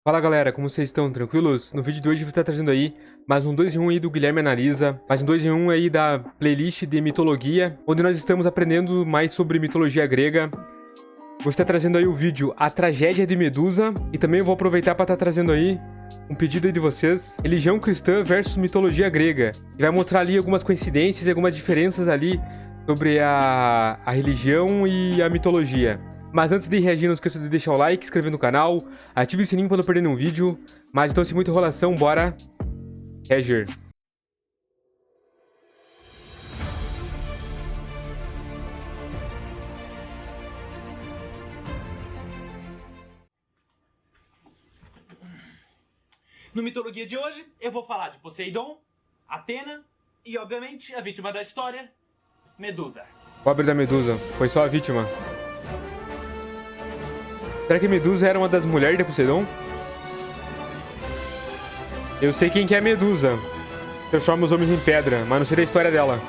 Fala galera, como vocês estão? Tranquilos? No vídeo de hoje eu vou estar trazendo aí mais um 2 em 1 aí do Guilherme Analisa, mais um 2 em 1 aí da playlist de mitologia, onde nós estamos aprendendo mais sobre mitologia grega. Vou estar trazendo aí o vídeo A Tragédia de Medusa e também vou aproveitar para estar trazendo aí um pedido aí de vocês, religião cristã versus mitologia grega. E vai mostrar ali algumas coincidências e algumas diferenças ali sobre a religião e a mitologia. Mas antes de reagir, não esqueça de deixar o like, se inscrever no canal, ative o sininho para não perder nenhum vídeo. Mas então, sem muita enrolação, bora reagir. No Mitologia de hoje, eu vou falar de Poseidon, Atena e, obviamente, a vítima da história, Medusa. Pobre da Medusa, foi só a vítima. Será que Medusa era uma das mulheres de Poseidon? Eu sei quem que é a Medusa. Transforma os homens em pedra, mas não sei da história dela.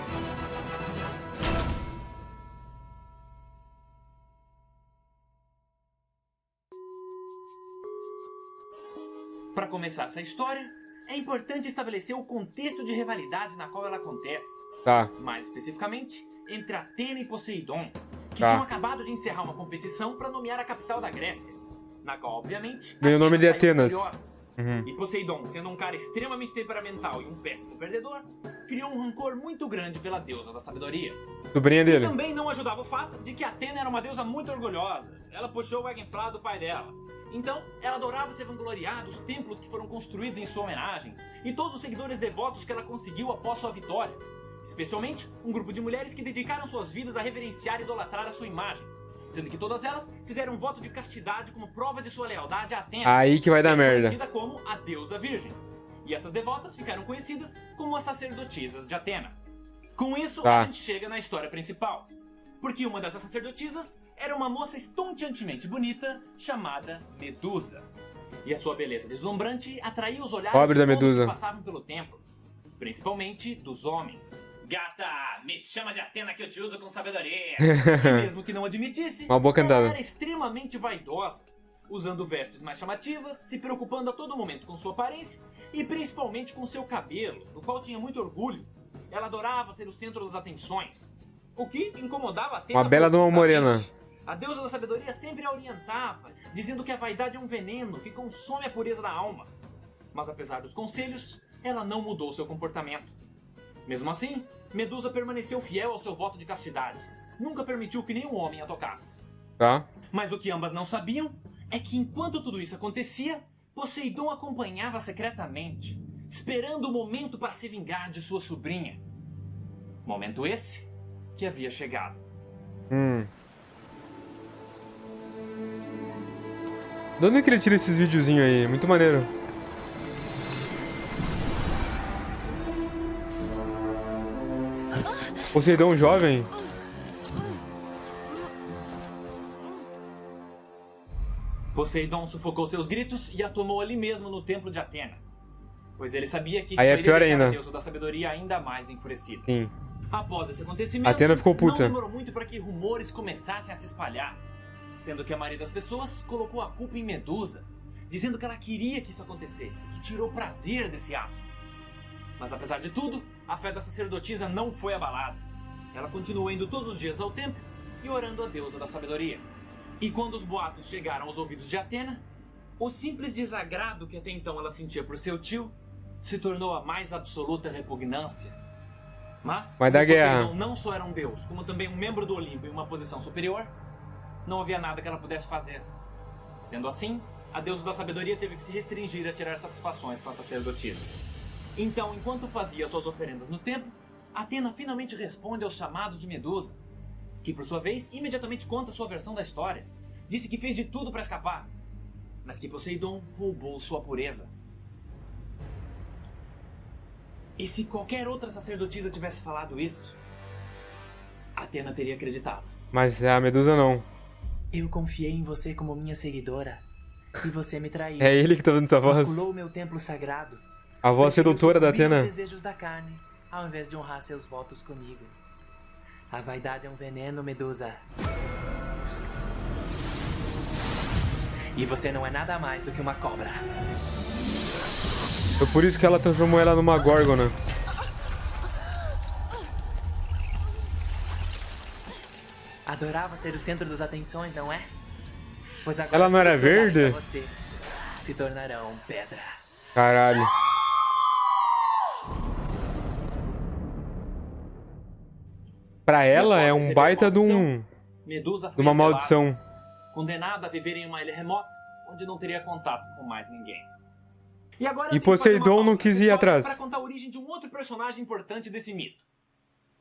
Para começar essa história, é importante estabelecer o contexto de rivalidade na qual ela acontece. Tá. Mais especificamente, entre Atena e Poseidon, que Tá. tinham acabado de encerrar uma competição para nomear a capital da Grécia, na qual, obviamente, Ganhou o nome de saiu Atenas. vitoriosa. Uhum. E Poseidon, sendo um cara extremamente temperamental e um péssimo perdedor, criou um rancor muito grande pela deusa da sabedoria. Sobrinha E dele. também não ajudava o fato de que Atena era uma deusa muito orgulhosa. Ela puxou o Wagenfrado do pai dela. Então, ela adorava se vangloriar dos templos que foram construídos em sua homenagem e todos os seguidores devotos que ela conseguiu após sua vitória. Especialmente, um grupo de mulheres que dedicaram suas vidas a reverenciar e idolatrar a sua imagem. Sendo que todas elas fizeram um voto de castidade como prova de sua lealdade a Atena. Aí que vai dar merda. Conhecida como a deusa virgem. E essas devotas ficaram conhecidas como as sacerdotisas de Atena. Com isso, Tá. a gente chega na história principal. Porque uma dessas sacerdotisas era uma moça estonteantemente bonita chamada Medusa. E a sua beleza deslumbrante atraía os olhares Pobre de da todos Medusa. que passavam pelo templo. Principalmente dos homens. Gata, me chama de Atena que eu te uso com sabedoria. E mesmo que não admitisse, Uma boa cantada. ela era extremamente vaidosa. Usando vestes mais chamativas, se preocupando a todo momento com sua aparência e principalmente com seu cabelo, do qual tinha muito orgulho. Ela adorava ser o centro das atenções, o que incomodava Atena. Uma bela de uma morena. profundamente. A deusa da sabedoria sempre a orientava, dizendo que a vaidade é um veneno que consome a pureza da alma. Mas apesar dos conselhos, ela não mudou seu comportamento. Mesmo assim, Medusa permaneceu fiel ao seu voto de castidade. Nunca permitiu que nenhum homem a tocasse. Tá. Mas o que ambas não sabiam é que enquanto tudo isso acontecia, Poseidon acompanhava secretamente, esperando o momento para se vingar de sua sobrinha. Momento esse que havia chegado. De onde é que ele tira esses videozinhos aí? Muito maneiro. Poseidon jovem? Poseidon sufocou seus gritos e a tomou ali mesmo no templo de Atena, pois ele sabia que isso Aí é iria pior deixar ainda. a deusa da sabedoria ainda mais enfurecida. Sim. Após esse acontecimento, Atena ficou puta. não demorou muito para que rumores começassem a se espalhar, sendo que a maioria das pessoas colocou a culpa em Medusa, dizendo que ela queria que isso acontecesse, que tirou prazer desse ato. Mas apesar de tudo, a fé da sacerdotisa não foi abalada. Ela continuou indo todos os dias ao templo e orando a deusa da sabedoria. E quando os boatos chegaram aos ouvidos de Atena, o simples desagrado que até então ela sentia por seu tio se tornou a mais absoluta repugnância. Mas, Vai dar como guerra. Poseidon não só era um deus, como também um membro do Olimpo em uma posição superior, não havia nada que ela pudesse fazer. Sendo assim, a deusa da sabedoria teve que se restringir a tirar satisfações com a sacerdotisa. Então, enquanto fazia suas oferendas no templo, Atena finalmente responde aos chamados de Medusa, que por sua vez imediatamente conta sua versão da história. Disse que fez de tudo para escapar, mas que Poseidon roubou sua pureza. E se qualquer outra sacerdotisa tivesse falado isso, Atena teria acreditado. Mas a Medusa não. Eu confiei em você como minha seguidora e você me traiu. É ele que tá dando essa voz. Maculou meu templo sagrado. A voz Preferiu sedutora da sucumbir aos Atena. desejos da carne, ao invés de honrar seus votos comigo. A vaidade é um veneno, Medusa. E você não é nada mais do que uma cobra. Foi por isso que ela transformou ela numa górgona. Adorava ser o centro das atenções, não é? Pois agora Ela não era todos que olharem verde? pra você se tornarão pedra. Caralho. Pra ela é um baita de Medusa foi uma exilada, maldição. condenada a viver em uma ilha remota, onde não teria contato com mais ninguém. E agora E eu tenho que fazer uma Poseidon pausa não nessa quis ir história atrás. Para contar a origem de um outro personagem importante desse mito.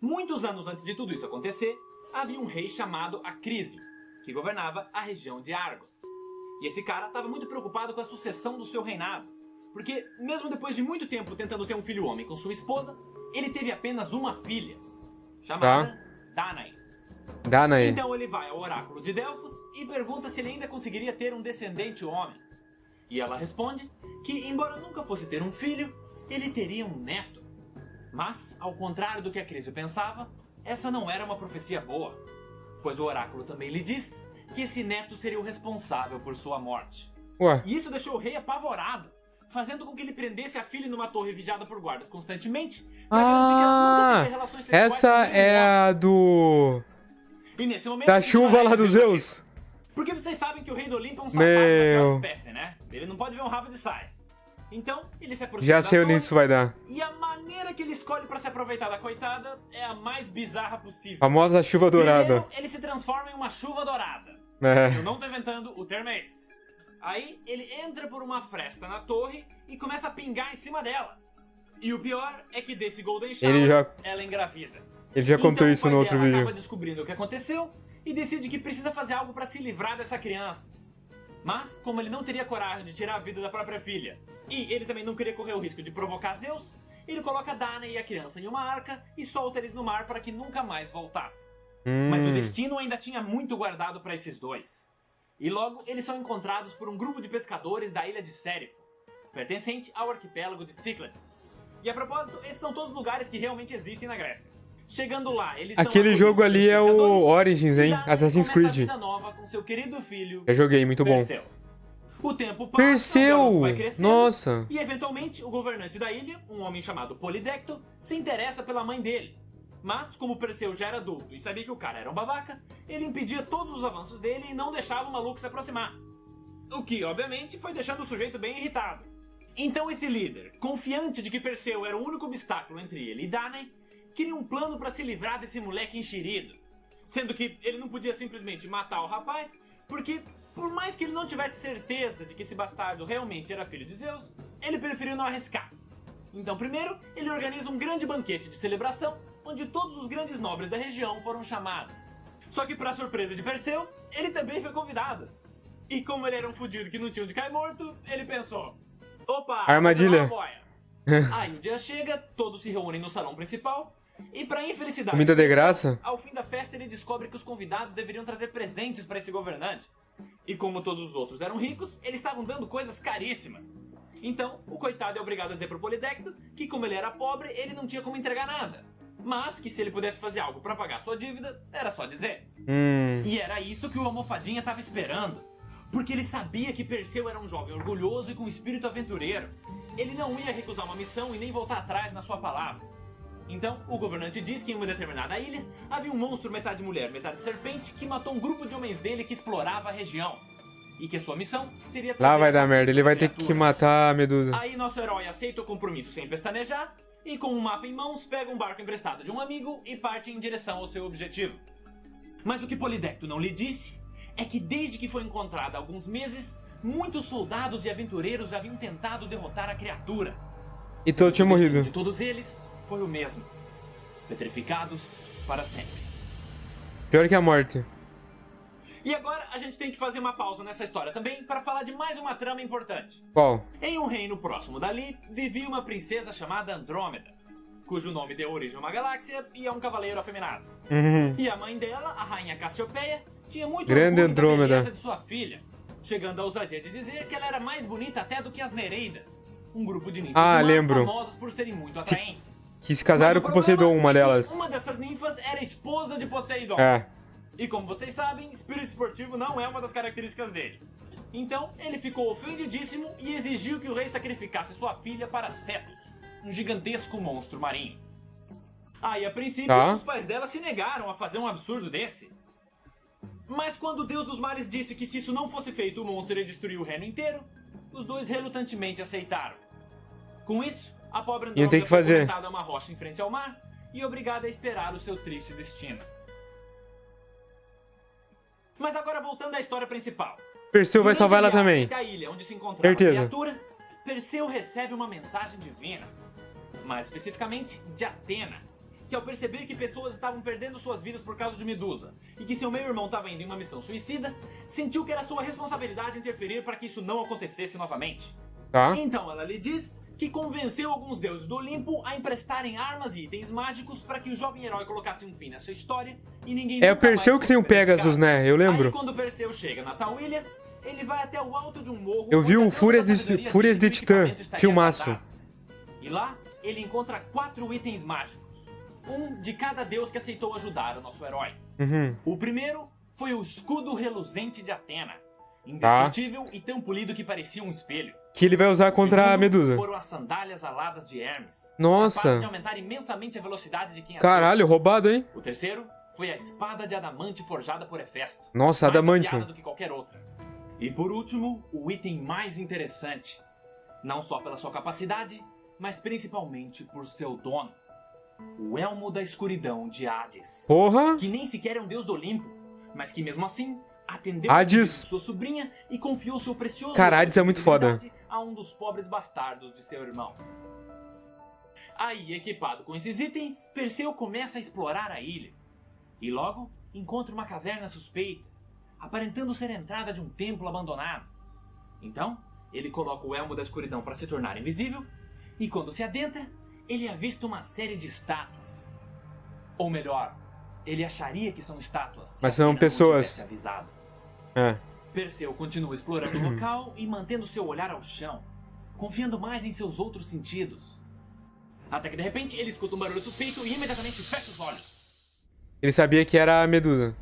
Muitos anos antes de tudo isso acontecer, havia um rei chamado Acrísio, que governava a região de Argos. E esse cara estava muito preocupado com a sucessão do seu reinado, porque mesmo depois de muito tempo tentando ter um filho homem com sua esposa, ele teve apenas uma filha, chamada Danae. Danae. Então ele vai ao oráculo de Delfos e pergunta se ele ainda conseguiria ter um descendente homem. E ela responde que, embora nunca fosse ter um filho, ele teria um neto. Mas, ao contrário do que Acrísio pensava, essa não era uma profecia boa, pois o oráculo também lhe diz que esse neto seria o responsável por sua morte. Ué, E isso deixou o rei apavorado, fazendo com que ele prendesse a filha numa torre vigiada por guardas constantemente, pra garantir que ela nunca teria relações sexuais essa com nenhum é homem. a do... E nesse momento, da os chuva lá jornais dos dizem Zeus. porque vocês sabem que o rei do Olimpo é um safado Meu. daquela espécie, né? Ele não pode ver um rabo de saia. Então, ele se aproxima Já da sei onde torre, isso vai dar. e a maneira que ele escolhe pra se aproveitar da coitada é a mais bizarra possível. Famosa chuva dourada. Primeiro, ele se transforma em uma chuva dourada. É. Eu não tô inventando, o termo é esse. Aí, ele entra por uma fresta na torre e começa a pingar em cima dela. E o pior é que desse Golden Shower, ela engravida. Ele já contou Então, isso o pai no outro dela vídeo. acaba descobrindo o que aconteceu e decide que precisa fazer algo pra se livrar dessa criança. Mas, como ele não teria coragem de tirar a vida da própria filha, e ele também não queria correr o risco de provocar Zeus, ele coloca Danae e a criança em uma arca e solta eles no mar para que nunca mais voltassem. Mas o destino ainda tinha muito guardado para esses dois. E logo, eles são encontrados por um grupo de pescadores da ilha de Sérifo, pertencente ao arquipélago de Cíclades. E a propósito, esses são todos lugares que realmente existem na Grécia. Chegando lá, eles são Aquele acolhidos jogo ali pelos é o pescadores, Origins, e hein? Danae Assassin's começa a Creed. vida nova com seu querido filho, Já joguei, muito bom. Perseu. O tempo passa, o Perseu! garoto vai crescendo, Nossa! e eventualmente o governante da ilha, um homem chamado Polidecto, se interessa pela mãe dele. Mas, como Perseu já era adulto e sabia que o cara era um babaca, ele impedia todos os avanços dele e não deixava o maluco se aproximar. O que, obviamente, foi deixando o sujeito bem irritado. Então esse líder, confiante de que Perseu era o único obstáculo entre ele e Danae, queria um plano para se livrar desse moleque enxerido. Sendo que ele não podia simplesmente matar o rapaz, porque, por mais que ele não tivesse certeza de que esse bastardo realmente era filho de Zeus, ele preferiu não arriscar. Então primeiro, ele organiza um grande banquete de celebração, onde todos os grandes nobres da região foram chamados. Só que, para surpresa de Perseu, ele também foi convidado. E como ele era um fudido que não tinha onde cair morto, ele pensou: opa, Armadilha. vou fazer uma boia. Aí o dia chega, todos se reúnem no salão principal, e pra infelicidade Comida de Perseu, graça? ao fim da festa ele descobre que os convidados deveriam trazer presentes para esse governante. E como todos os outros eram ricos, eles estavam dando coisas caríssimas. Então, o coitado é obrigado a dizer pro Polidecto que, como ele era pobre, ele não tinha como entregar nada. Mas que se ele pudesse fazer algo para pagar sua dívida, era só dizer. E era isso que o Almofadinha estava esperando. Porque ele sabia que Perseu era um jovem orgulhoso e com espírito aventureiro. Ele não ia recusar uma missão e nem voltar atrás na sua palavra. Então, o governante diz que em uma determinada ilha havia um monstro metade mulher, metade serpente que matou um grupo de homens dele que explorava a região. E que a sua missão seria Lá vai dar uma merda, ele vai ter criatura. que matar a Medusa. Aí nosso herói aceita o compromisso sem pestanejar e com um mapa em mãos pega um barco emprestado de um amigo e parte em direção ao seu objetivo. Mas o que Polidecto não lhe disse é que desde que foi encontrada há alguns meses, muitos soldados e aventureiros já haviam tentado derrotar a criatura. E todos tinham O destino morrido. de todos eles foi o mesmo: petrificados para sempre. Pior que a morte. E agora a gente tem que fazer uma pausa nessa história também para falar de mais uma trama importante. Qual? Em um reino próximo dali, vivia uma princesa chamada Andrômeda, cujo nome deu origem a uma galáxia e a um cavaleiro afeminado. E a mãe dela, a rainha Cassiopeia, tinha muito Grande orgulho Andrômeda. da beleza de sua filha, chegando à ousadia de dizer que ela era mais bonita até do que as Nereidas, um grupo de ninfas do mar lembro. famosas por serem muito atraentes. Que se casaram Mas o com Poseidon, problema uma é que delas. uma dessas ninfas era esposa de Poseidon. É. E como vocês sabem, espírito esportivo não é uma das características dele. Então, ele ficou ofendidíssimo e exigiu que o rei sacrificasse sua filha para Cetus, um gigantesco monstro marinho. Aí, a princípio, os pais dela se negaram a fazer um absurdo desse. Mas quando o deus dos mares disse que se isso não fosse feito, o monstro iria destruir o reino inteiro, os dois relutantemente aceitaram. Com isso, a pobre Andrômeda foi acorrentada a uma rocha em frente ao mar e obrigada a esperar o seu triste destino. Mas agora voltando à história principal. Perseu vai salvar ela também. Até a ilha onde se encontrava a criatura, Perseu recebe uma mensagem divina. Mais especificamente, de Atena, que ao perceber que pessoas estavam perdendo suas vidas por causa de Medusa e que seu meio-irmão estava indo em uma missão suicida, sentiu que era sua responsabilidade interferir para que isso não acontecesse novamente. Então ela lhe diz que convenceu alguns deuses do Olimpo a emprestarem armas e itens mágicos para que o jovem herói colocasse um fim nessa história e ninguém É o Perseu que tem o Pegasus, né? Eu lembro. Aí quando Perseu chega na tal ilha, ele vai até o alto de um morro. Eu vi o Fúrias de Titã, filmaço. E lá ele encontra 4 itens mágicos, um de cada deus que aceitou ajudar o nosso herói. O primeiro foi o escudo reluzente de Atena, indestrutível e tão polido que parecia um espelho. Que ele vai usar contra a Medusa. Foram as sandálias aladas de Hermes. Nossa. Capazes de aumentar imensamente a velocidade de quem as Caralho, roubado, hein? O terceiro foi a espada de adamante forjada por Hefesto. Nossa, adamantium. Do que qualquer outra. E por último, o item mais interessante. Não só pela sua capacidade, mas principalmente por seu dono. O Elmo da Escuridão de Hades. Porra! Que nem sequer é um deus do Olimpo, mas que mesmo assim atendeu Hades. sua sobrinha e confiou seu precioso Hades é muito foda. A um dos pobres bastardos de seu irmão. Aí, equipado com esses itens, Perseu começa a explorar a ilha. E logo encontra uma caverna suspeita, aparentando ser a entrada de um templo abandonado. Então, ele coloca o Elmo da Escuridão para se tornar invisível, e quando se adentra, ele avista uma série de estátuas. Ou melhor, ele acharia que são estátuas. Mas são pessoas. Perseu continua explorando o local e mantendo seu olhar ao chão, confiando mais em seus outros sentidos. Até que de repente ele escuta um barulho suspeito e imediatamente fecha os olhos. Ele sabia que era a Medusa.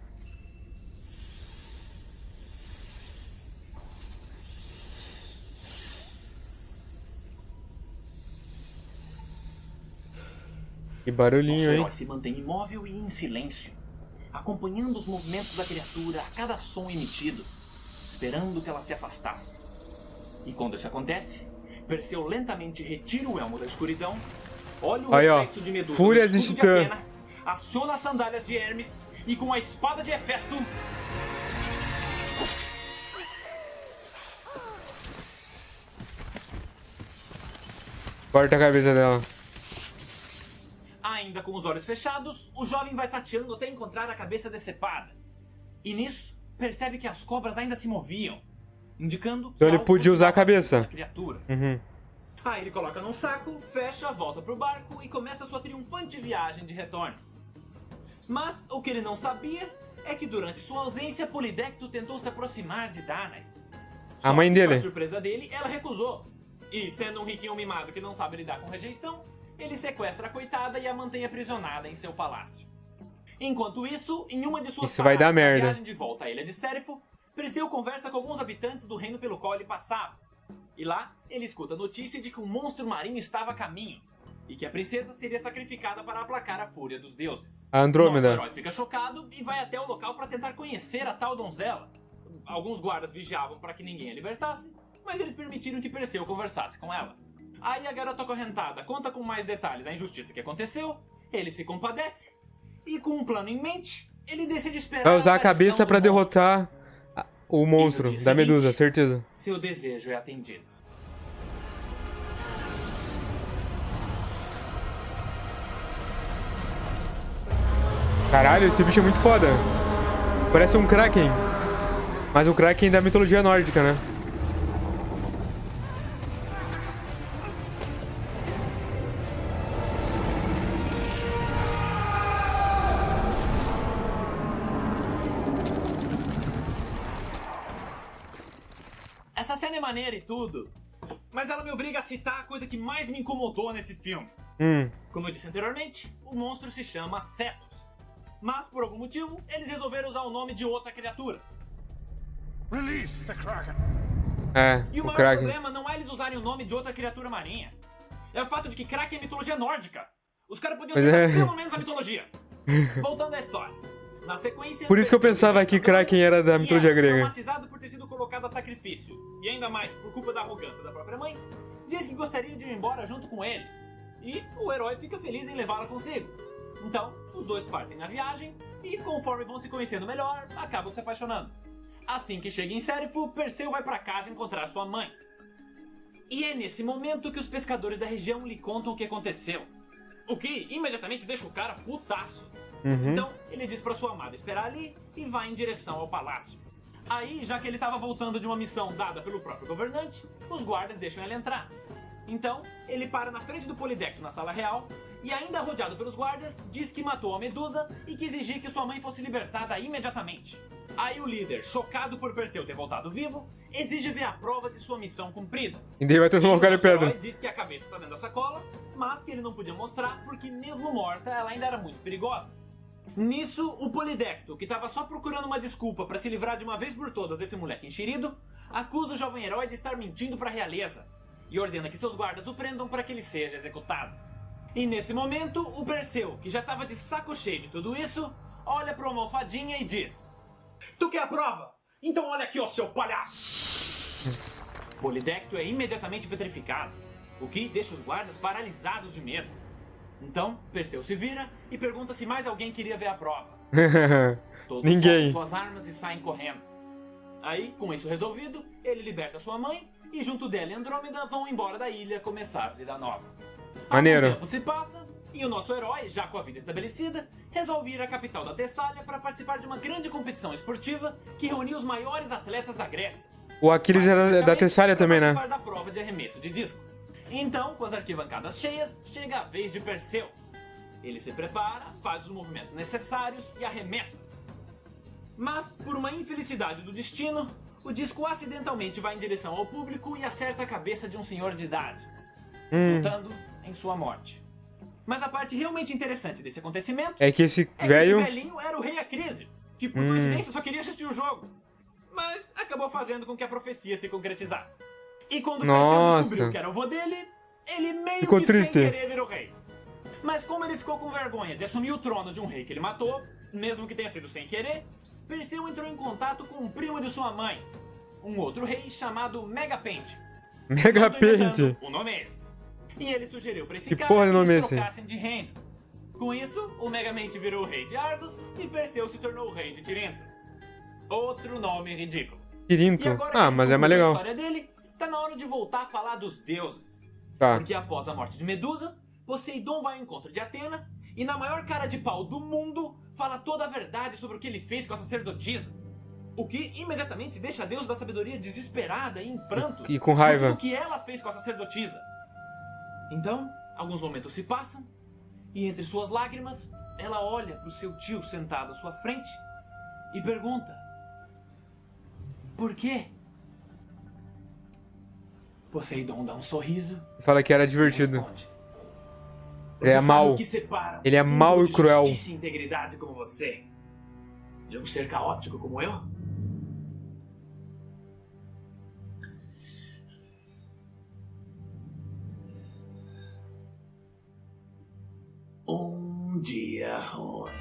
Que barulhinho, hein? O herói se mantém imóvel e em silêncio, acompanhando os movimentos da criatura a cada som emitido, esperando que ela se afastasse. E quando isso acontece, Perseu lentamente retira o Elmo da Escuridão, olha o reflexo de Medusa Fúrias no de escudo Titã. de Atena, aciona as sandálias de Hermes e com a espada de Hefesto Corta a cabeça dela. Ainda com os olhos fechados, o jovem vai tateando até encontrar a cabeça decepada. E nisso, percebe que as cobras ainda se moviam, indicando que Então ele algo podia usar a continuava cabeça. na criatura. Aí ele coloca num saco, fecha, volta pro barco e começa sua triunfante viagem de retorno. Mas o que ele não sabia é que durante sua ausência, Polidecto tentou se aproximar de Danae. A mãe dele. Para surpresa dele, ela recusou. E sendo um riquinho mimado que não sabe lidar com rejeição, ele sequestra a coitada e a mantém aprisionada em seu palácio. Enquanto isso, em uma de suas Isso vai dar merda. viagem de volta à ilha de Sérifo, Perseu conversa com alguns habitantes do reino pelo qual ele passava. E lá, ele escuta a notícia de que um monstro marinho estava a caminho, e que a princesa seria sacrificada para aplacar a fúria dos deuses. A Andrômeda. Nosso herói fica chocado e vai até o local para tentar conhecer a tal donzela. Alguns guardas vigiavam para que ninguém a libertasse, mas eles permitiram que Perseu conversasse com ela. Aí a garota acorrentada conta com mais detalhes a injustiça que aconteceu, ele se compadece, e com um plano em mente, ele decide esperar Vai usar a aparição cabeça do pra monstro. derrotar o monstro da Medusa, certeza. Seu desejo é atendido. Caralho, esse bicho é muito foda. Parece um Kraken. Mas o Kraken da mitologia nórdica, né? Essa cena é maneira e tudo, mas ela me obriga a citar a coisa que mais me incomodou nesse filme. Como eu disse anteriormente, o monstro se chama Cetus. Mas, por algum motivo, eles resolveram usar o nome de outra criatura. Release the Kraken. É, E o o maior Kraken. problema não é eles usarem o nome de outra criatura marinha. É o fato de que Kraken é mitologia nórdica. Os caras podiam Pois citar é. pelo menos a mitologia. Voltando à história. Na sequência, Por isso que eu Perseu pensava liberta que Dora Kraken era da e mitologia ela, grega. traumatizado por ter sido colocado a sacrifício, e ainda mais por culpa da arrogância da própria mãe, diz que gostaria de ir embora junto com ele. E o herói fica feliz em levá-la consigo. Então, os dois partem na viagem e, conforme vão se conhecendo melhor, acabam se apaixonando. Assim que chega em Sérifo, Perseu vai para casa encontrar sua mãe. E é nesse momento que os pescadores da região lhe contam o que aconteceu. O que imediatamente deixa o cara putaço. Uhum. Então, ele diz pra sua amada esperar ali e vai em direção ao palácio. Aí, já que ele estava voltando de uma missão dada pelo próprio governante, os guardas deixam ele entrar. Então, ele para na frente do Polidecto na sala real e, ainda rodeado pelos guardas, diz que matou a Medusa e que exigia que sua mãe fosse libertada imediatamente. Aí o líder, chocado por Perseu ter voltado vivo, exige ver a prova de sua missão cumprida. E daí vai transformar o cara em nosso herói pedra. diz que a cabeça está dentro da sacola, mas que ele não podia mostrar porque, mesmo morta, ela ainda era muito perigosa. Nisso, o Polidecto, que estava só procurando uma desculpa para se livrar de uma vez por todas desse moleque enxerido, acusa o jovem herói de estar mentindo para a realeza e ordena que seus guardas o prendam para que ele seja executado. E nesse momento, o Perseu, que já estava de saco cheio de tudo isso, olha para uma almofadinha e diz: "Tu quer a prova? Então olha aqui, ó, seu palhaço!" Polidecto é imediatamente petrificado, o que deixa os guardas paralisados de medo. Então, Perseu se vira e pergunta se mais alguém queria ver a prova. Todos Ninguém. soltam suas armas e saem correndo. Aí, com isso resolvido, ele liberta sua mãe e, junto dela e Andrômeda, vão embora da ilha começar a vida nova. Maneiro. Algum tempo se passa e o nosso herói, já com a vida estabelecida, resolve ir à capital da Tessália para participar de uma grande competição esportiva que reuniu os maiores atletas da Grécia. O Aquiles é da Tessália também, né? Para participar da prova de arremesso de disco. Então, com as arquibancadas cheias, chega a vez de Perseu. Ele se prepara, faz os movimentos necessários e arremessa. Mas, por uma infelicidade do destino, o disco acidentalmente vai em direção ao público e acerta a cabeça de um senhor de idade, resultando em sua morte. Mas a parte realmente interessante desse acontecimento É que esse é que esse velho... velhinho era o rei Acrísio, que por coincidência só queria assistir o jogo, mas acabou fazendo com que a profecia se concretizasse. E quando Perseu Nossa. descobriu que era o vô dele, ele meio Ficou que triste. sem querer virou rei. Mas como ele ficou com vergonha de assumir o trono de um rei que ele matou, mesmo que tenha sido sem querer, Perseu entrou em contato com um primo de sua mãe, um outro rei chamado Megapente. Megapente. O nome é esse. E ele sugeriu pra esse Que cara porra de que nome é eles esse? trocassem de reinos. Com isso, o Megamente virou o rei de Argos e Perseu se tornou o rei de Tirinto. Outro nome ridículo. Quirinto. E agora que Ah, a gente mas é mais concluiu legal. a história dele, tá na hora de voltar a falar dos deuses. Tá. Porque após a morte de Medusa, Poseidon vai ao encontro de Atena e, na maior cara de pau do mundo, fala toda a verdade sobre o que ele fez com a sacerdotisa. O que imediatamente deixa a deusa da sabedoria desesperada e em prantos E com raiva. por tudo que ela fez com a sacerdotisa. Então, alguns momentos se passam e, entre suas lágrimas, ela olha para o seu tio sentado à sua frente e pergunta: por quê? Poseidon dá um sorriso Fala que era e divertido. responde: Ele é "Você sabe mau. o que separa um Ele é símbolo mau e de cruel." Justiça e integridade como você de um ser caótico como eu? Um dia ruim.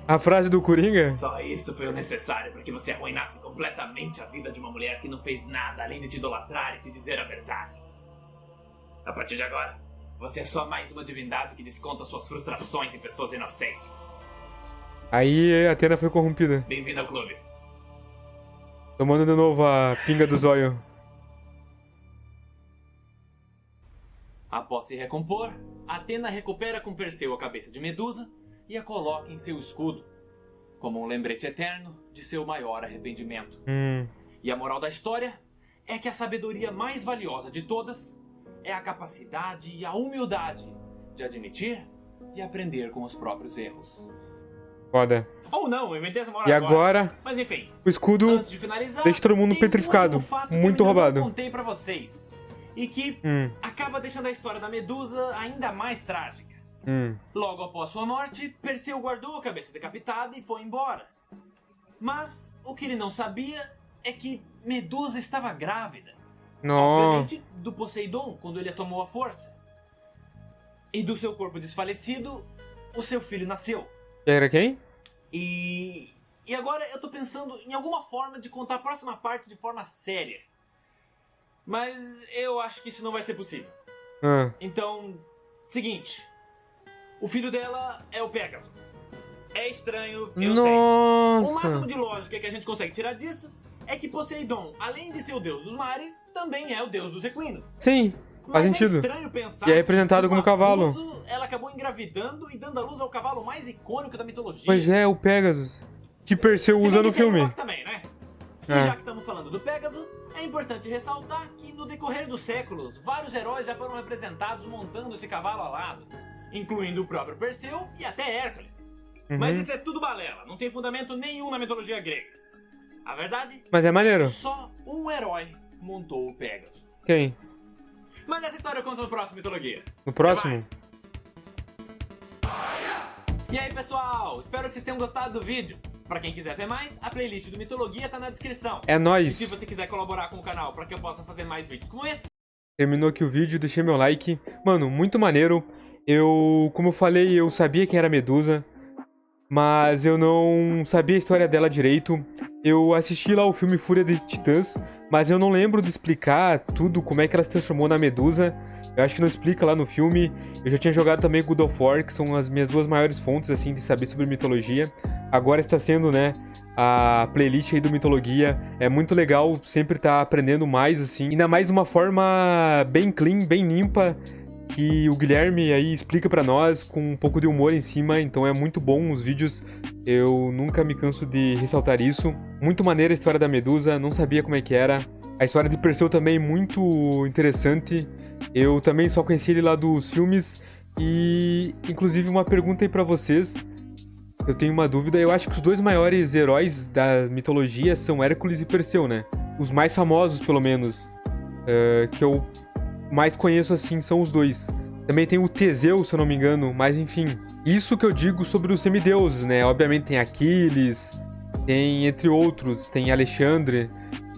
A frase do Coringa? Só isso foi o necessário para que você arruinasse completamente a vida de uma mulher que não fez nada além de te idolatrar e te dizer a verdade. A partir de agora, você é só mais uma divindade que desconta suas frustrações em pessoas inocentes. Aí a Atena foi corrompida. Bem-vindo ao clube. Tomando de novo a pinga do zóio. Após se recompor, Atena recupera com Perseu a cabeça de Medusa e a coloca em seu escudo, como um lembrete eterno de seu maior arrependimento. E a moral da história é que a sabedoria mais valiosa de todas é a capacidade e a humildade de admitir e aprender com os próprios erros. Foda. Ou não, eu inventei essa moral E agora, Mas enfim, o escudo antes de finalizar, deixa todo mundo tem um petrificado. último fato que eu Muito ainda roubado. não contei pra vocês e que acaba deixando a história da Medusa ainda mais trágica. Logo após sua morte, Perseu guardou a cabeça decapitada e foi embora. Mas o que ele não sabia é que, Medusa estava grávida. Não. Obviamente, do Poseidon, quando ele a tomou à força. E do seu corpo desfalecido, o seu filho nasceu. E era quem? E agora eu tô pensando em alguma forma de contar a próxima parte de forma séria. Mas eu acho que isso não vai ser possível. Ah. Então, seguinte. O filho dela é o Pégaso. É estranho, eu sei. O máximo Nossa. de lógica que a gente consegue tirar disso é que Poseidon, além de ser o deus dos mares, também é o deus dos equinos. Sim, faz Mas sentido. é estranho pensar E é representado que como com cavalo. abuso, ela acabou engravidando e dando à luz ao cavalo mais icônico da mitologia. Pois é, o Pegasus. Que Perseu Se bem usa que no tem o filme. Loki também, né? E É. já que estamos falando do Pégaso, é importante ressaltar que no decorrer dos séculos, vários heróis já foram representados montando esse cavalo alado, incluindo o próprio Perseu e até Hércules. Mas isso é tudo balela, não tem fundamento nenhum na mitologia grega. A verdade, Mas é maneiro. só um herói montou o Pégaso. Quem? Mas essa história eu conto no próximo Mitologia. No próximo? E aí, pessoal? Espero que vocês tenham gostado do vídeo. Pra quem quiser ver mais, a playlist do Mitologia tá na descrição. É E nóis. se você quiser colaborar com o canal pra que eu possa fazer mais vídeos como esse, Terminou aqui o vídeo, deixei meu like. Mano, muito maneiro. Como eu falei, eu sabia quem era a Medusa, mas eu não sabia a história dela direito. Eu assisti lá o filme Fúria de Titãs, mas eu não lembro de explicar tudo, como é que ela se transformou na Medusa. Eu acho que não explica lá no filme. Eu já tinha jogado também God of War, que são as minhas duas maiores fontes, assim, de saber sobre mitologia. Agora está sendo, né, a playlist aí do Mitologia. É muito legal sempre estar aprendendo mais, assim. Ainda mais de uma forma bem clean, bem limpa, que o Guilherme aí explica pra nós, com um pouco de humor em cima. Então é muito bom os vídeos. Eu nunca me canso de ressaltar isso. Muito maneira a história da Medusa, não sabia como é que era. A história de Perseu também muito interessante. Eu também só conheci ele lá dos filmes. E, inclusive, uma pergunta aí pra vocês. Eu tenho uma dúvida. Eu acho que os dois maiores heróis da mitologia são Hércules e Perseu, né? Os mais famosos, pelo menos. Que eu mais conheço, assim, são os dois. Também tem o Teseu, se eu não me engano. Mas, enfim. Isso que eu digo sobre os semideuses, né? Obviamente tem Aquiles, tem, entre outros, tem Alexandre.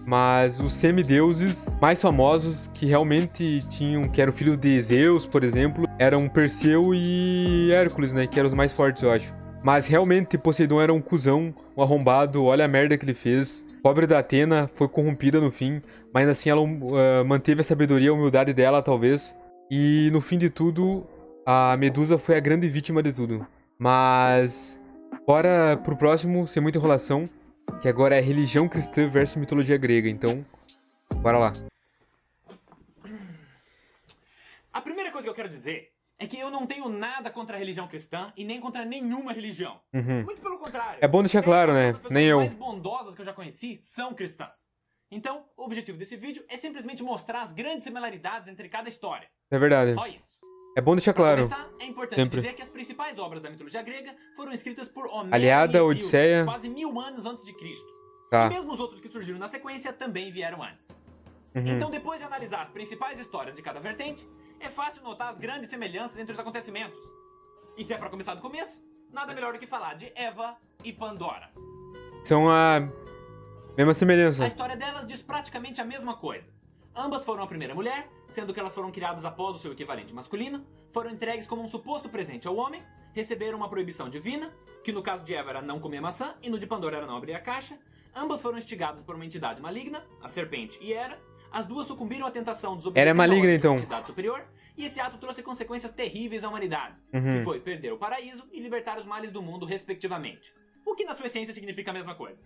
Mas os semideuses mais famosos que realmente tinham, que eram filhos de Zeus, por exemplo, eram Perseu e Hércules, né? Que eram os mais fortes, eu acho. Mas realmente Poseidon era um cuzão, um arrombado, olha a merda que ele fez. Pobre da Atena, foi corrompida no fim, mas ainda assim ela manteve a sabedoria e a humildade dela, talvez. E no fim de tudo, a Medusa foi a grande vítima de tudo. Mas bora pro próximo, sem muita enrolação. Que agora é religião cristã versus mitologia grega, então, bora lá. a primeira coisa que eu quero dizer é que eu não tenho nada contra a religião cristã e nem contra nenhuma religião. Uhum. Muito pelo contrário. É bom deixar claro, né? As pessoas Nem eu. mais bondosas que eu já conheci são cristãs. Então, o objetivo desse vídeo é simplesmente mostrar as grandes similaridades entre cada história. É verdade. Só isso. É bom deixar Pra claro. começar, é importante Sempre. dizer que as principais obras da mitologia grega foram escritas por Homero Aliada, e Odisseia. Hesíodo, quase 1000 anos antes de Cristo. Tá. E mesmo os outros que surgiram na sequência também vieram antes. Uhum. Então, depois de analisar as principais histórias de cada vertente, é fácil notar as grandes semelhanças entre os acontecimentos. E se é pra começar do começo, nada melhor do que falar de Eva e Pandora. São a mesma semelhança. A história delas diz praticamente a mesma coisa. Ambas foram a primeira mulher, sendo que elas foram criadas após o seu equivalente masculino, foram entregues como um suposto presente ao homem, receberam uma proibição divina, que no caso de Eva era não comer maçã e no de Pandora era não abrir a caixa. Ambas foram instigadas por uma entidade maligna, a serpente e Hera. As duas sucumbiram à tentação de desobedecer Era maligna, a ordem então. da entidade superior, e esse ato trouxe consequências terríveis à humanidade, Uhum. que foi perder o paraíso e libertar os males do mundo, respectivamente. O que na sua essência significa a mesma coisa.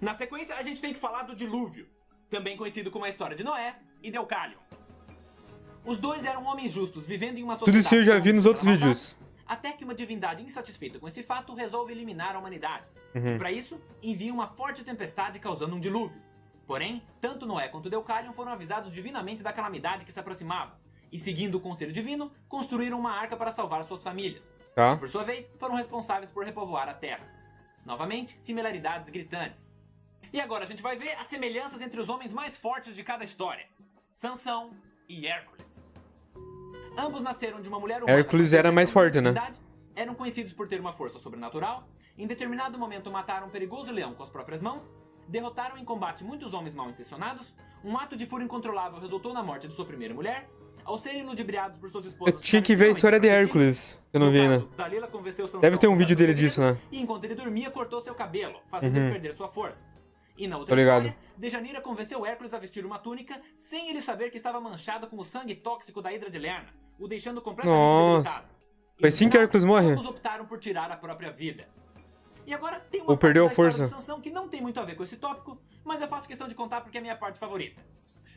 Na sequência, a gente tem que falar do dilúvio, também conhecido como a história de Noé e Deucalion. Os dois eram homens justos, vivendo em uma Tudo sociedade isso eu já vi nos corrompida outros pela maldade, vídeos. até que uma divindade insatisfeita com esse fato resolve eliminar a humanidade. Uhum. E para isso, envia uma forte tempestade causando um dilúvio. Porém, tanto Noé quanto Deucalion foram avisados divinamente da calamidade que se aproximava, e seguindo o conselho divino, construíram uma arca para salvar suas famílias. Tá. Que, por sua vez, foram responsáveis por repovoar a Terra. Novamente, similaridades gritantes. E agora a gente vai ver as semelhanças entre os homens mais fortes de cada história: Sansão e Hércules. Ambos nasceram de uma mulher humana. Hércules com era mais forte, né? divindade, eram conhecidos por ter uma força sobrenatural, em determinado momento mataram um perigoso leão com as próprias mãos, derrotaram em combate muitos homens mal intencionados, um ato de fúria incontrolável resultou na morte de sua primeira mulher, ao serem ludibriados por suas esposas... Eu tinha que ver a história de Hércules, eu não vi ainda. Dalila convenceu Sansão Deve ter um a vídeo casar dele seu disso, segredo, né? E enquanto ele dormia, cortou seu cabelo, fazendo ele perder sua força. E na outra Tô ligado. história, Dejanira convenceu Hércules a vestir uma túnica sem ele saber que estava manchada com o sangue tóxico da Hidra de Lerna, o deixando completamente Nossa. debilitado. E Foi no assim que final, Hércules morre? ambos optaram por tirar a própria vida. E agora tem uma Ou perdeu a parte da história força. de Sansão que não tem muito a ver com esse tópico, mas eu faço questão de contar porque é a minha parte favorita.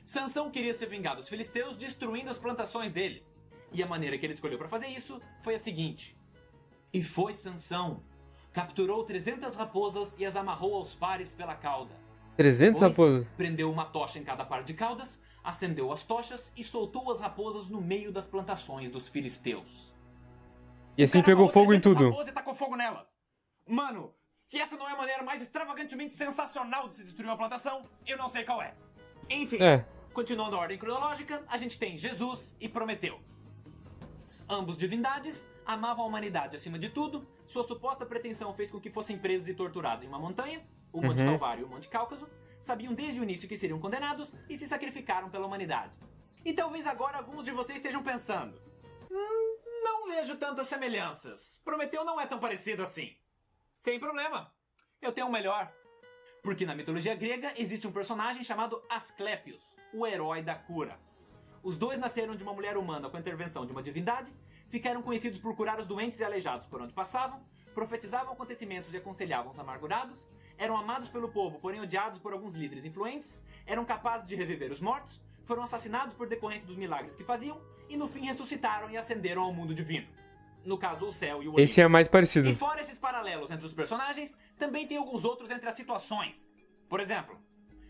Sansão queria se vingar dos filisteus destruindo as plantações deles. E a maneira que ele escolheu para fazer isso foi a seguinte. E foi Sansão. Capturou 300 raposas e as amarrou aos pares pela cauda. 300 Depois, raposas. prendeu uma tocha em cada par de caudas, acendeu as tochas e soltou as raposas no meio das plantações dos filisteus. E assim O cara pegou amarrou fogo em 300 tudo. raposas e tacou fogo nelas. Mano, se essa não é a maneira mais extravagantemente sensacional de se destruir uma plantação, eu não sei qual é. Enfim, É. continuando a ordem cronológica, a gente tem Jesus e Prometeu. Ambos divindades, amavam a humanidade acima de tudo, sua suposta pretensão fez com que fossem presos e torturados em uma montanha, o Monte Calvário e o Monte Cáucaso, sabiam desde o início que seriam condenados e se sacrificaram pela humanidade. E talvez agora alguns de vocês estejam pensando, não vejo tantas semelhanças, Prometeu não é tão parecido assim. Sem problema, eu tenho um melhor. Porque na mitologia grega existe um personagem chamado Asclépios, o herói da cura. Os dois nasceram de uma mulher humana com a intervenção de uma divindade, ficaram conhecidos por curar os doentes e aleijados por onde passavam, profetizavam acontecimentos e aconselhavam os amargurados, eram amados pelo povo, porém odiados por alguns líderes influentes, eram capazes de reviver os mortos, foram assassinados por decorrência dos milagres que faziam, e no fim ressuscitaram e ascenderam ao mundo divino. No caso, o céu e o Esse é mais parecido. E fora esses paralelos entre os personagens, também tem alguns outros entre as situações. Por exemplo,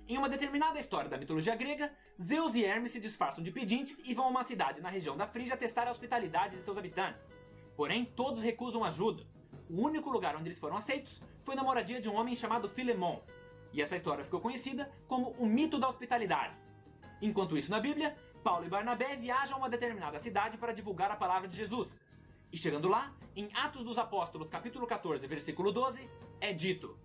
em uma determinada história da mitologia grega, Zeus e Hermes se disfarçam de pedintes e vão a uma cidade na região da Frígia testar a hospitalidade de seus habitantes. Porém, todos recusam ajuda. O único lugar onde eles foram aceitos foi na moradia de um homem chamado Filemon. E essa história ficou conhecida como o mito da hospitalidade. Enquanto isso, na Bíblia, Paulo e Barnabé viajam a uma determinada cidade para divulgar a palavra de Jesus. E chegando lá, em Atos dos Apóstolos, capítulo 14, versículo 12, é dito: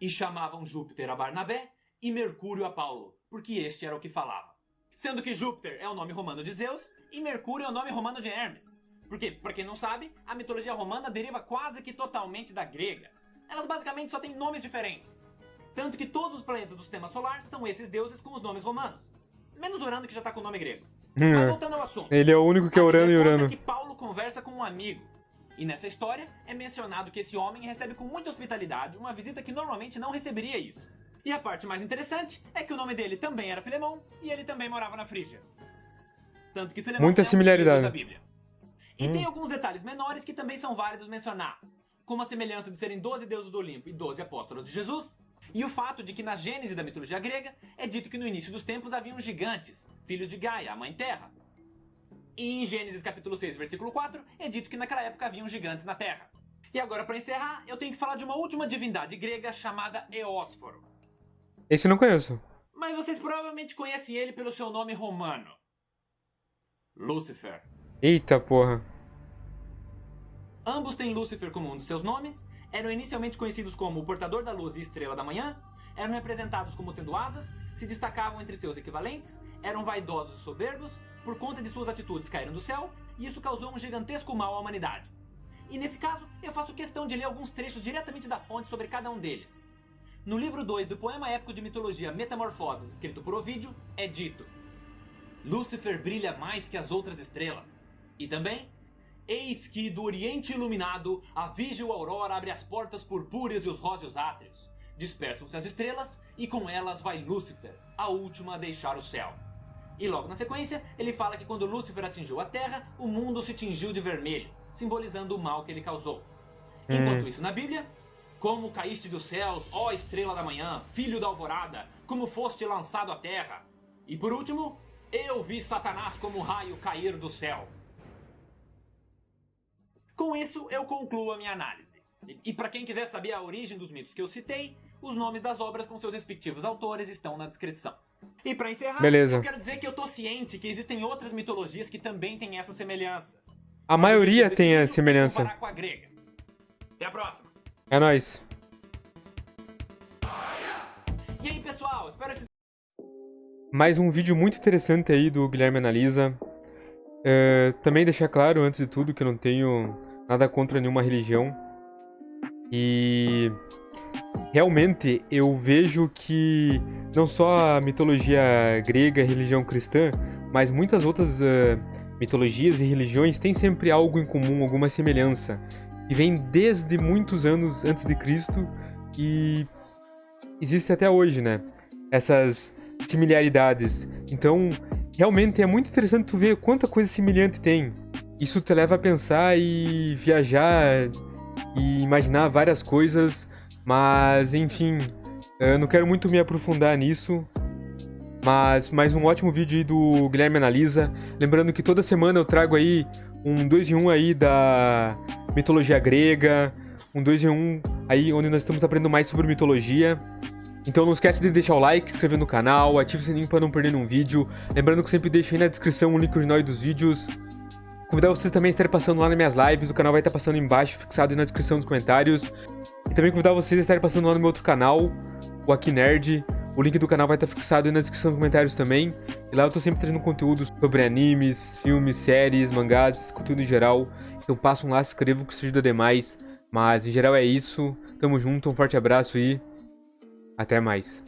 E chamavam Júpiter a Barnabé e Mercúrio a Paulo, porque este era o que falava. Sendo que Júpiter é o nome romano de Zeus e Mercúrio é o nome romano de Hermes. Porque, pra quem não sabe, a mitologia romana deriva quase que totalmente da grega. Elas basicamente só têm nomes diferentes. Tanto que todos os planetas do sistema solar são esses deuses com os nomes romanos. Menos Urano, que já tá com o nome grego. Mas voltando ao assunto. Ele é o único que é Urano e A Bíblia Urano. conta que Paulo conversa com um amigo. E nessa história é mencionado que esse homem recebe com muita hospitalidade uma visita que normalmente não receberia isso. E a parte mais interessante é que o nome dele também era Filemon e ele também morava na Frígia. Tanto que Filemon Muita é um dos similaridade. livros da Bíblia. E tem alguns detalhes menores que também são válidos mencionar, como a semelhança de serem 12 deuses do Olimpo e 12 apóstolos de Jesus, e o fato de que na Gênese da mitologia grega é dito que no início dos tempos haviam gigantes, filhos de Gaia, a mãe terra. E em Gênesis capítulo 6, versículo 4, é dito que naquela época haviam gigantes na Terra. E agora, para encerrar, eu tenho que falar de uma última divindade grega chamada Eósforo. Esse eu não conheço. Mas vocês provavelmente conhecem ele pelo seu nome romano. Lúcifer. Eita porra. Ambos têm Lúcifer como um dos seus nomes, eram inicialmente conhecidos como o Portador da Luz e Estrela da Manhã, eram representados como tendo asas, se destacavam entre seus equivalentes, eram vaidosos e soberbos, por conta de suas atitudes caíram do céu, e isso causou um gigantesco mal à humanidade. E nesse caso, eu faço questão de ler alguns trechos diretamente da fonte sobre cada um deles. No livro 2 do poema épico de mitologia Metamorfoses, escrito por Ovídio, é dito: Lúcifer brilha mais que as outras estrelas. E também, eis que do oriente iluminado, a vígil aurora abre as portas purpúreas e os róseos átrios. Dispersam-se as estrelas, e com elas vai Lúcifer, a última a deixar o céu. E logo na sequência, ele fala que quando Lúcifer atingiu a Terra, o mundo se tingiu de vermelho, simbolizando o mal que ele causou. Enquanto isso na Bíblia, como caíste dos céus, ó estrela da manhã, filho da alvorada, como foste lançado à terra. E por último, eu vi Satanás como um raio cair do céu. Com isso, eu concluo a minha análise. E para quem quiser saber a origem dos mitos que eu citei, os nomes das obras com seus respectivos autores estão na descrição. E para encerrar, Beleza. eu quero dizer que eu tô ciente que existem outras mitologias que também têm essas semelhanças. A maioria Desse tem vídeo a é semelhança. comparar com a grega. Até a próxima. É nóis. E aí, pessoal? Espero que Mais um vídeo muito interessante aí do Guilherme Analisa. Também deixar claro, antes de tudo, que eu não tenho nada contra nenhuma religião. E realmente eu vejo que não só a mitologia grega e a religião cristã, mas muitas outras mitologias e religiões têm sempre algo em comum, alguma semelhança. E vem desde muitos anos antes de Cristo e existe até hoje, né? Essas similaridades. Então, realmente é muito interessante tu ver quanta coisa semelhante tem. Isso te leva a pensar e viajar e imaginar várias coisas, mas enfim, eu não quero muito me aprofundar nisso. Mas mais um ótimo vídeo aí do Guilherme Analisa. Lembrando que toda semana eu trago aí um 2 em 1 aí da mitologia grega, um 2 em 1 aí onde nós estamos aprendendo mais sobre mitologia. Então não esquece de deixar o like, se inscrever no canal, ative o sininho para não perder nenhum vídeo. Lembrando que eu sempre deixo aí na descrição o link original dos vídeos. Convidar vocês também a estarem passando lá nas minhas lives, o canal vai estar passando embaixo, fixado aí na descrição dos comentários. E também convidar vocês a estarem passando lá no meu outro canal, o Aqui Nerd. O link do canal vai estar fixado aí na descrição dos comentários também. E lá eu tô sempre trazendo conteúdo sobre animes, filmes, séries, mangás, conteúdo em geral. Então passam lá, se inscrevam que isso ajuda demais. Mas em geral é isso. Tamo junto, um forte abraço e até mais.